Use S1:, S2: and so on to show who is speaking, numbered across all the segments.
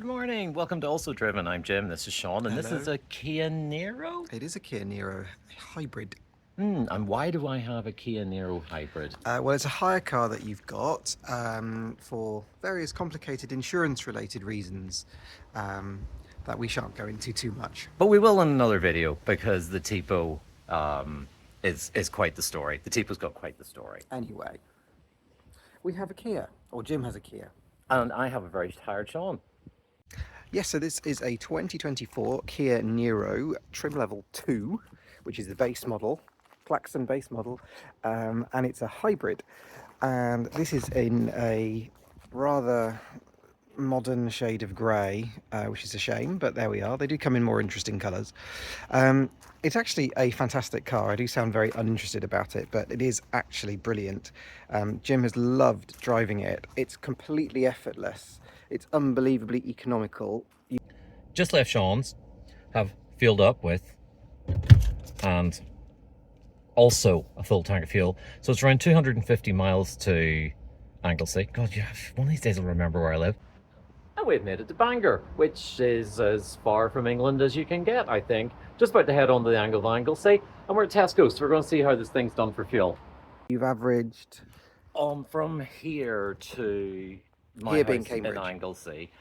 S1: morning. Welcome to Also Driven. I'm Jim. This is Sean, and this
S2: Hello.
S1: is a Kia Niro.
S2: It is a Kia Niro hybrid.
S1: And why do I have a Kia Niro hybrid?
S2: Well, it's a hire car that you've got for various complicated insurance-related reasons that we shan't go into too much.
S1: But we will in another video because the Tipo is quite the story. The Tipo's got quite the story.
S2: Anyway, we have a Kia, or Jim has a Kia.
S1: And I have a very tired Sean.
S2: Yes, so this is a 2024 Kia Niro trim level 2, which is the base model, Klaxon base model, and it's a hybrid. And this is in a rather modern shade of grey, which is a shame, but there we are. They do come in more interesting colours. It's actually a fantastic car. I do sound very uninterested about it, but it is actually brilliant. Jim has loved driving it. It's completely effortless. It's unbelievably economical.
S1: Just left Sean's, have filled up with, and also a full tank of fuel. So it's around 250 miles to Anglesey. God, yeah, one of these days I'll remember where I live. And we've made it to Bangor, which is as far from England as you can get, I think. Just about to head on to the angle of Anglesey. And we're at Tesco, so we're going to see how this thing's done for fuel.
S2: You've averaged...
S1: From here to my
S2: Here being
S1: house
S2: Cambridge.
S1: in Anglesey,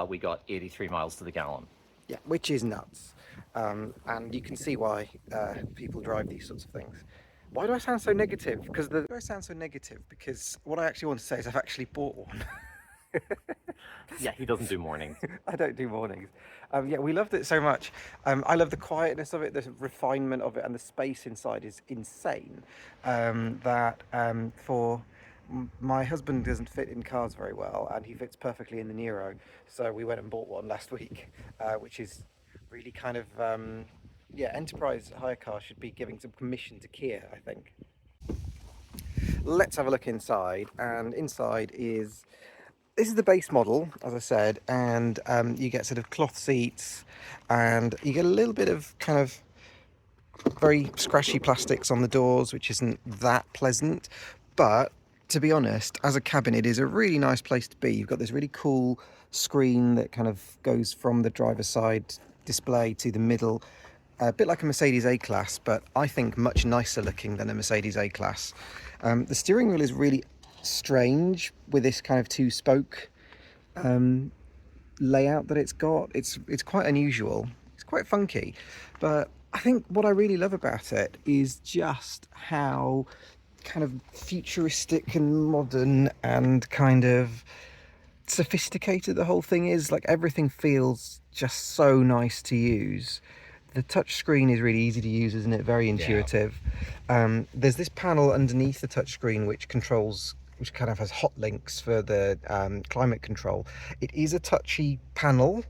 S1: we got 83 miles to the gallon.
S2: Yeah, which is nuts. And you can see why people drive these sorts of things. Why do I sound so negative? Because I sound so negative because what I actually want to say is I've actually bought one.
S1: Yeah, he doesn't do mornings.
S2: I don't do mornings. Yeah, we loved it so much. I love the quietness of it, the refinement of it, and the space inside is insane. My husband doesn't fit in cars very well, and he fits perfectly in the Niro. So we went and bought one last week, which is really kind of, enterprise hire car should be giving some commission to Kia, I think. Let's have a look inside, and inside is... This is the base model, as I said, and you get sort of cloth seats, and you get a little bit of kind of very scratchy plastics on the doors, which isn't that pleasant. But to be honest, as a cabin, it is a really nice place to be. You've got this really cool screen that kind of goes from the driver's side display to the middle, a bit like a Mercedes A-Class, but I think much nicer looking than a Mercedes A-Class. The steering wheel is really strange with this kind of two-spoke layout that it's got. It's quite unusual. It's quite funky, but I think what I really love about it is just how kind of futuristic and modern and kind of sophisticated the whole thing is. Like, everything feels just so nice to use. The touch screen is really easy to use, isn't it? Very intuitive. Yeah. There's this panel underneath the touch screen which kind of has hot links for the climate control. It is a touchy panel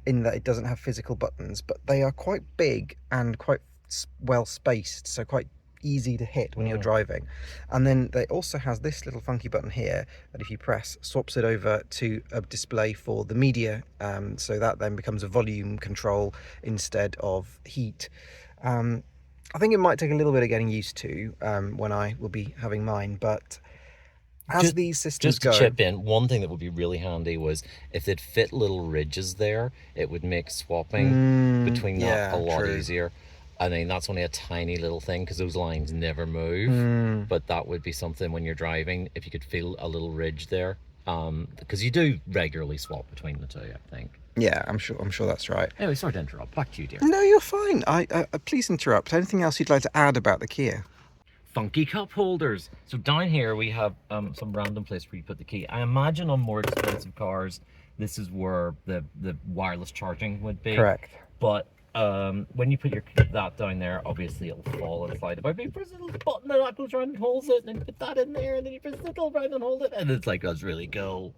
S2: in that it doesn't have physical buttons, but they are quite big and quite well spaced, so quite easy to hit when you're driving. And then they also has this little funky button here that if you press, swaps it over to a display for the media, so that then becomes a volume control instead of heat. I think it might take a little bit of getting used to when I will be having mine, but as these systems go...
S1: Just to chip in, one thing that would be really handy was if they'd fit little ridges there, it would make swapping between that a lot easier. I mean, that's only a tiny little thing because those lines never move, but that would be something when you're driving, if you could feel a little ridge there, because you do regularly swap between the two, I think.
S2: Yeah, I'm sure that's right.
S1: Anyway, sorry to interrupt. Back to you, dear.
S2: No, you're fine. Please interrupt. Anything else you'd like to add about the Kia?
S1: Funky cup holders. So down here we have some random place where you put the key. I imagine on more expensive cars, this is where the wireless charging would be.
S2: Correct.
S1: But when you put that down there, obviously it'll fall and slide about. But you press a little button and that goes around and holds it, and then you put that in there, and then you press the little around and hold it, and it's like, that's really cool.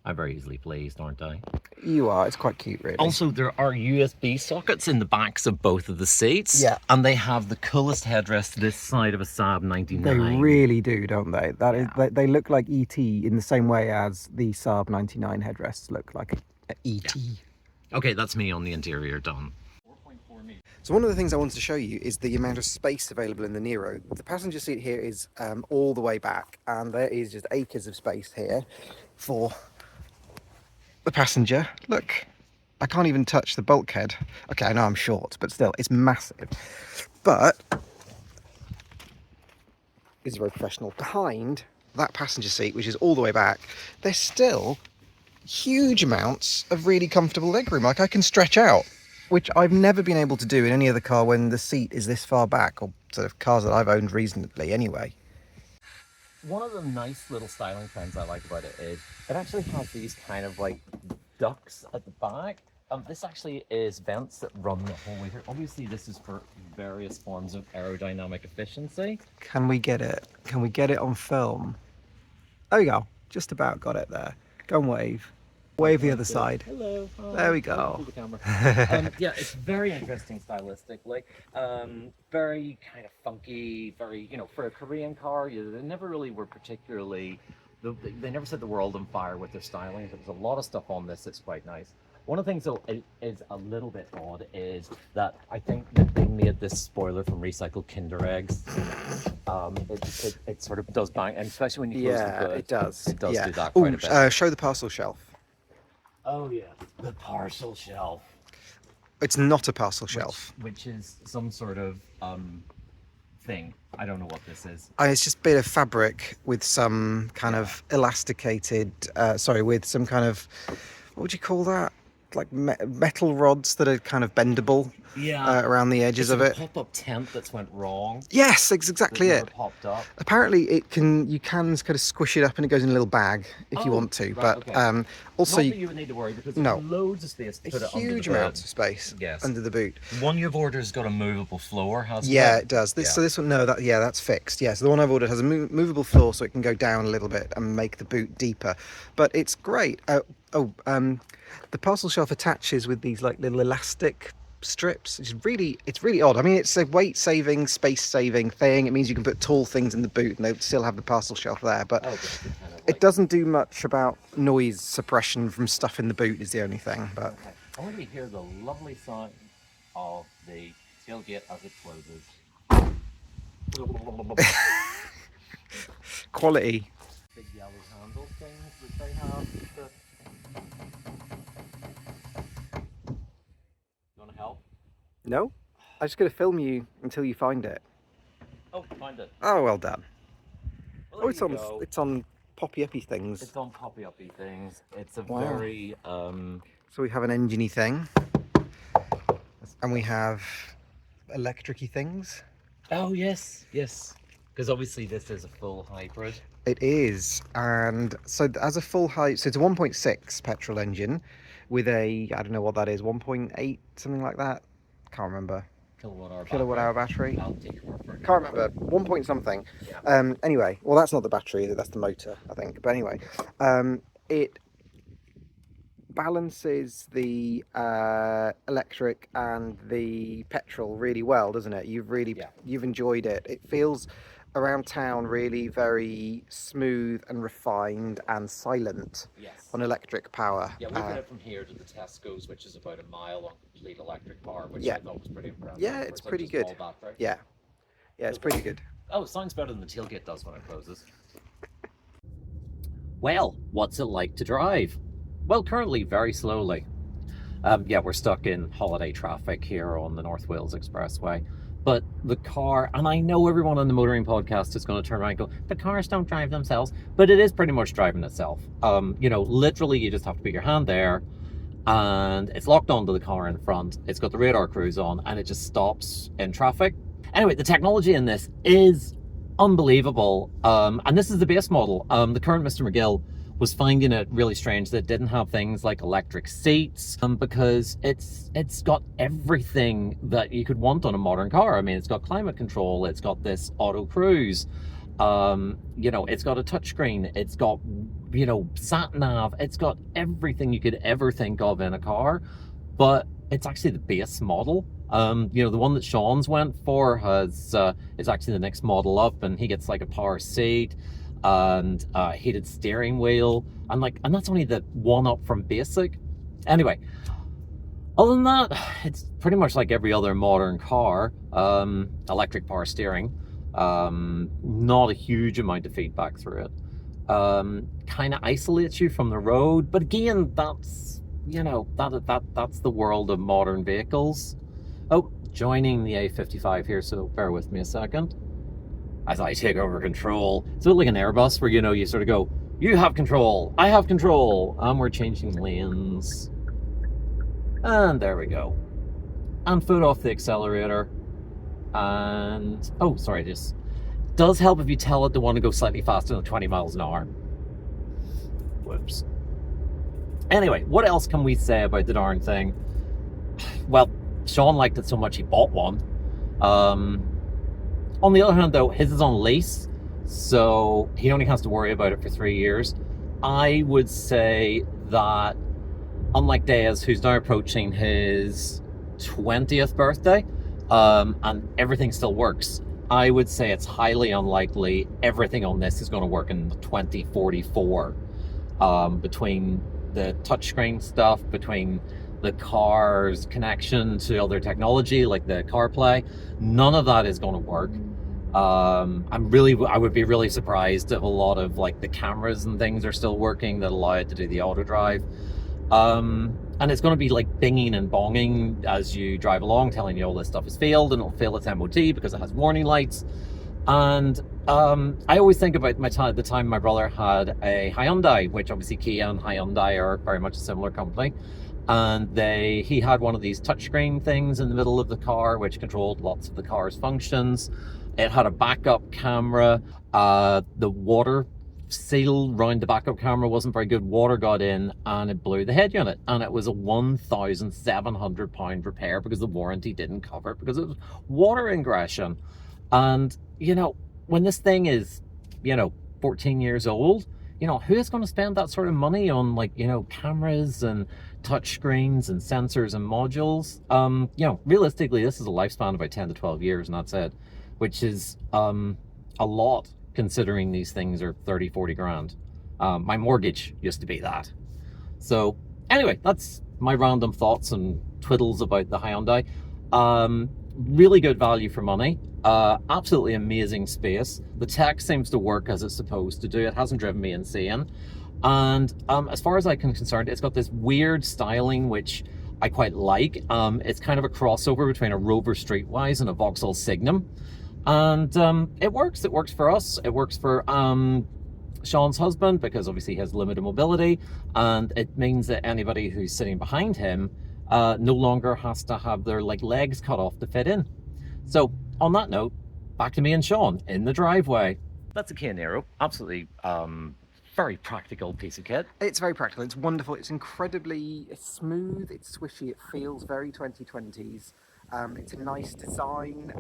S1: I'm very easily pleased, aren't I?
S2: You are. It's quite cute, really.
S1: Also, there are USB sockets in the backs of both of the seats.
S2: Yeah.
S1: And they have the coolest headrest this side of a Saab 99.
S2: They really do, don't they? They look like ET in the same way as the Saab 99 headrests look like ET.
S1: Yeah. Okay, that's me on the interior done.
S2: So one of the things I wanted to show you is the amount of space available in the Niro. The passenger seat here is all the way back, and there is just acres of space here for the passenger. Look, I can't even touch the bulkhead. Okay, I know I'm short, but still, it's massive. But it's very professional. Behind that passenger seat, which is all the way back, there's still huge amounts of really comfortable legroom. Like, I can stretch out, which I've never been able to do in any other car when the seat is this far back, or sort of cars that I've owned reasonably anyway.
S1: One of the nice little styling trends I like about it is it actually has these kind of like ducts at the back. This actually is vents that run the whole way through. Obviously, this is for various forms of aerodynamic efficiency.
S2: Can we get it? Can we get it on film? There we go. Just about got it there. Go and wave. Wave the other side.
S1: Hello.
S2: There we go.
S1: The camera. Yeah, it's very interesting stylistically. Very kind of funky, very, for a Korean car, they never really were particularly, they never set the world on fire with their styling. There's a lot of stuff on this that's quite nice. One of the things, though, is a little bit odd is that I think that they made this spoiler from recycled Kinder eggs. It sort of does bang, and especially when you close the hood.
S2: It does.
S1: It does
S2: yeah.
S1: do that quite a bit.
S2: Show the parcel shelf.
S1: Oh yeah, the parcel shelf.
S2: It's not a parcel shelf.
S1: Which is some sort of thing. I don't know what this is.
S2: It's just a bit of fabric with some kind of elasticated, with some kind of, what would you call that? Like metal rods that are kind of bendable around the edges of it.
S1: It's a pop-up tent that's went wrong.
S2: Yes, it's exactly it.
S1: Popped up.
S2: Apparently, you can kind of squish it up and it goes in a little bag if you want to.
S1: Right,
S2: but
S1: okay.
S2: also,
S1: not that you would need to worry because there's loads of space to put it under the
S2: huge
S1: boot.
S2: amounts of space under the boot.
S1: One you've ordered's got a movable floor, hasn't it?
S2: Yeah, it does. So this one, that's fixed. Yeah, so the one I've ordered has a movable floor, so it can go down a little bit and make the boot deeper. But it's great. The parcel shelf attaches with these like little elastic strips. It's really odd. I mean, it's a weight saving, space saving thing. It means you can put tall things in the boot and they'll still have the parcel shelf there, but it doesn't do much about noise suppression from stuff in the boot is the only thing. But
S1: I want to hear the lovely sound of the tailgate as it closes.
S2: Quality.
S1: Big yellow handle things that they have. You want to help?
S2: No, I'm just going to film you until you find it.
S1: Oh, find it.
S2: Oh, well done.
S1: Well,
S2: it's on poppy uppy things.
S1: It's on poppy uppy things. It's a very
S2: So we have an engine-y thing, and we have electric-y things.
S1: Oh yes, because obviously this is a full hybrid.
S2: It is, and so as a full hybrid, so it's a 1.6 petrol engine with a, I don't know what that is, 1.8, something like that. Can't remember. Kilowatt hour battery.
S1: I'll take your word for it.
S2: Can't remember. 1 point something.
S1: Yeah.
S2: Anyway, well, that's not the battery, that's the motor, I think. But anyway, it balances the electric and the petrol really well, doesn't it? You've enjoyed it. It feels around town really very smooth and refined and silent on electric power.
S1: Yeah, we did it from here to the Tesco's, which is about a mile on complete electric power, which I thought was pretty impressive.
S2: Yeah, it's pretty good. Yeah, it's pretty good.
S1: Oh, it sounds better than the tailgate does when it closes. Well, what's it like to drive? Well, currently very slowly. We're stuck in holiday traffic here on the North Wales Expressway. But the car, and I know everyone on the motoring podcast is going to turn around and go, the cars don't drive themselves, but it is pretty much driving itself. Literally you just have to put your hand there and it's locked onto the car in front. It's got the radar cruise on and it just stops in traffic. Anyway, the technology in this is unbelievable. And this is the base model. The current Mr. McGill was finding it really strange that it didn't have things like electric seats, because it's got everything that you could want on a modern car. I mean, it's got climate control, it's got this auto cruise, it's got a touchscreen, it's got, sat nav, it's got everything you could ever think of in a car, but it's actually the base model. The one that Sion's went for is actually the next model up, and he gets like a power seat and heated steering wheel, and that's only the one up from basic. Anyway, other than that, it's pretty much like every other modern car. Electric power steering, not a huge amount of feedback through it. kind of isolates you from the road. But again, that's, you know, that's the world of modern vehicles. Oh, joining the A55 here, so bear with me a second as I take over control. It's a bit like an Airbus where, you know, you sort of go, you have control, I have control, and we're changing lanes. And there we go. And foot off the accelerator. And, oh, sorry, this does help if you tell it to want to go slightly faster than 20 miles an hour. Whoops. Anyway, what else can we say about the darn thing? Well, Sean liked it so much he bought one. On the other hand, though, his is on lease, so he only has to worry about it for 3 years. I would say that, unlike Dez, who's now approaching his 20th birthday, and everything still works, I would say it's highly unlikely everything on this is going to work in 2044. Between the touchscreen stuff, between the car's connection to other technology like the CarPlay, none of that is going to work. I would be really surprised if a lot of like the cameras and things are still working that allow it to do the auto drive. And it's going to be like binging and bonging as you drive along, telling you all this stuff has failed, and it'll fail its MOT because it has warning lights. And I always think about the time my brother had a Hyundai, which obviously Kia and Hyundai are very much a similar company. And he had one of these touchscreen things in the middle of the car, which controlled lots of the car's functions. It had a backup camera. The water seal around the backup camera wasn't very good. Water got in and it blew the head unit. And it was a £1,700 repair because the warranty didn't cover it because it was water ingression. And, you know, when this thing is, 14 years old, who is going to spend that sort of money on, like, cameras and touch screens and sensors and modules? Realistically, this is a lifespan of about 10 to 12 years, and that's it, which is a lot considering these things are 30, 40 grand. My mortgage used to be that. So anyway, that's my random thoughts and twiddles about the Hyundai. Really good value for money. Absolutely amazing space. The tech seems to work as it's supposed to do. It hasn't driven me insane. And as far as I'm concerned, it's got this weird styling which I quite like. It's kind of a crossover between a Rover Streetwise and a Vauxhall Signum. And it works. It works for us. It works for Sean's husband because obviously he has limited mobility. And it means that anybody who's sitting behind him no longer has to have their legs cut off to fit in. So on that note, back to me and Sean in the driveway. That's a Kia Niro. Absolutely very practical piece of kit.
S2: It's very practical. It's wonderful. It's smooth. It's swishy. It feels very 2020s. It's a nice design.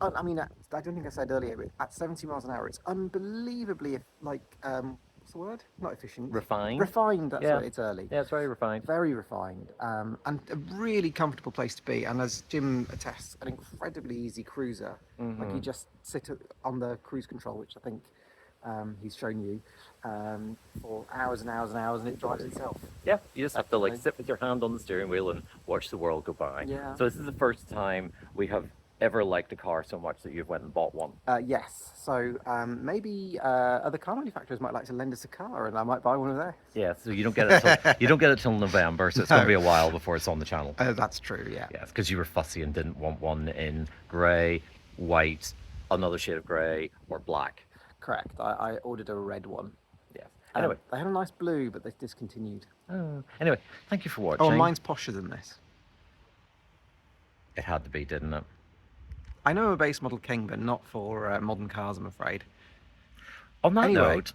S2: I don't think I said earlier, but at 70 miles an hour, it's unbelievably what's the word? Not efficient.
S1: Refined.
S2: Refined, that's right, it's early.
S1: Yeah, it's very refined.
S2: Very refined. And a really comfortable place to be. And as Jim attests, an incredibly easy cruiser.
S1: Mm-hmm.
S2: Like you just sit on the cruise control, which I think he's shown you, for hours and hours and hours, and it drives itself.
S1: Yeah, you just have to sit with your hand on the steering wheel and watch the world go by.
S2: Yeah.
S1: So this is the first time we have ever liked a car so much that you've went and bought one.
S2: Yes. So maybe other car manufacturers might like to lend us a car, and I might buy one of theirs.
S1: Yeah. So you don't get it till November. So it's going to be a while before it's on the channel.
S2: That's true. Yeah.
S1: Yes, because you were fussy and didn't want one in grey, white, another shade of grey, or black.
S2: Correct. I ordered a red one.
S1: Yes. Anyway,
S2: they had a nice blue, but they discontinued.
S1: Oh. Anyway, thank you for watching.
S2: Oh, mine's posher than this.
S1: It had to be, didn't it?
S2: I know I'm a base model king, but not for modern cars, I'm afraid.
S1: On that note,